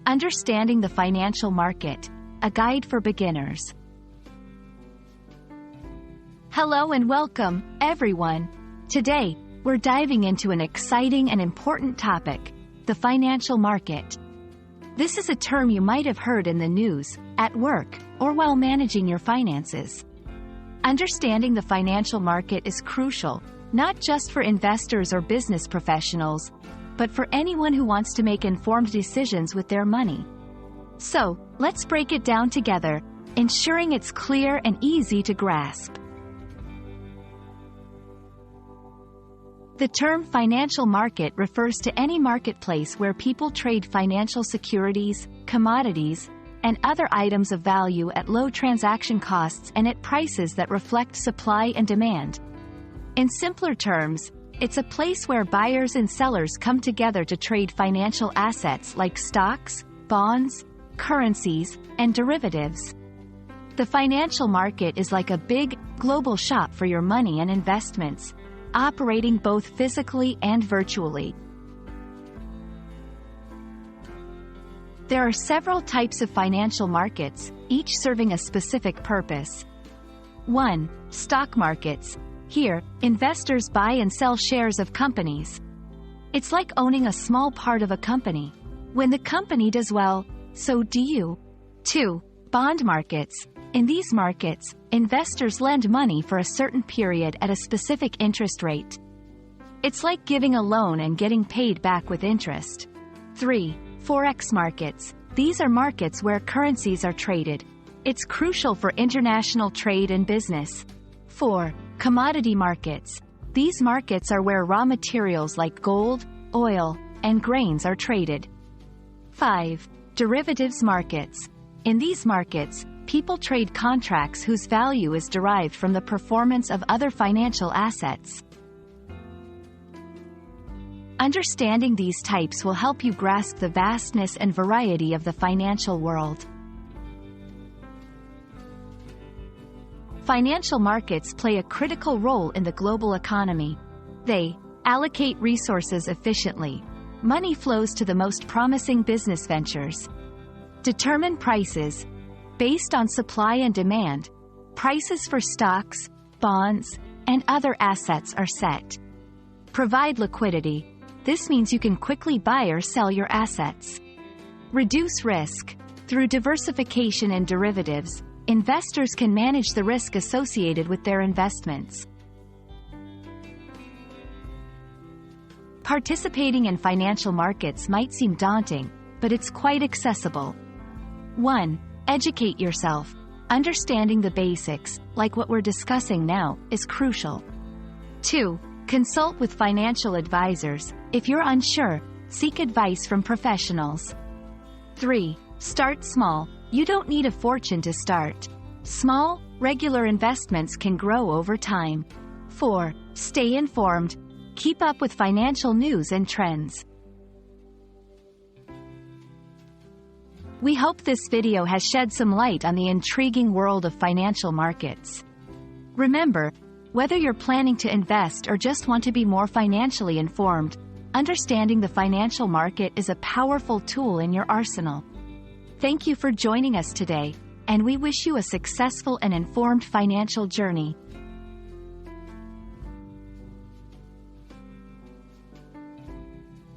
Understanding the financial market, a guide for beginners. Hello and welcome, everyone. Today, we're diving into an exciting and important topic, the financial market. This is a term you might have heard in the news, at work, or while managing your finances. Understanding the financial market is crucial, not just for investors or business professionals, but for anyone who wants to make informed decisions with their money. So, let's break it down together, ensuring it's clear and easy to grasp. The term financial market refers to any marketplace where people trade financial securities, commodities, and other items of value at low transaction costs and at prices that reflect supply and demand. In simpler terms, it's a place where buyers and sellers come together to trade financial assets like stocks, bonds, currencies, and derivatives. The financial market is like a big, global shop for your money and investments, operating both physically and virtually. There are several types of financial markets, each serving a specific purpose. 1. Stock markets. Here, investors buy and sell shares of companies. It's like owning a small part of a company. When the company does well, so do you. 2. Bond markets. In these markets, investors lend money for a certain period at a specific interest rate. It's like giving a loan and getting paid back with interest. 3. Forex markets. These are markets where currencies are traded. It's crucial for international trade and business. 4. Commodity markets. These markets are where raw materials like gold, oil, and grains are traded. 5. Derivatives markets. In these markets, people trade contracts whose value is derived from the performance of other financial assets. Understanding these types will help you grasp the vastness and variety of the financial world. Financial markets play a critical role in the global economy. They allocate resources efficiently. Money flows to the most promising business ventures. Determine prices. Based on supply and demand, prices for stocks, bonds, and other assets are set. Provide liquidity. This means you can quickly buy or sell your assets. Reduce risk. Through diversification and derivatives, investors can manage the risk associated with their investments. Participating in financial markets might seem daunting, but it's quite accessible. 1. Educate yourself. Understanding the basics, like what we're discussing now, is crucial. 2. Consult with financial advisors. If you're unsure, seek advice from professionals. 3. Start small. You don't need a fortune to start. Small, regular investments can grow over time. 4. Stay informed. Keep up with financial news and trends. We hope this video has shed some light on the intriguing world of financial markets. Remember, whether you're planning to invest or just want to be more financially informed, understanding the financial market is a powerful tool in your arsenal. Thank you for joining us today, and we wish you a successful and informed financial journey.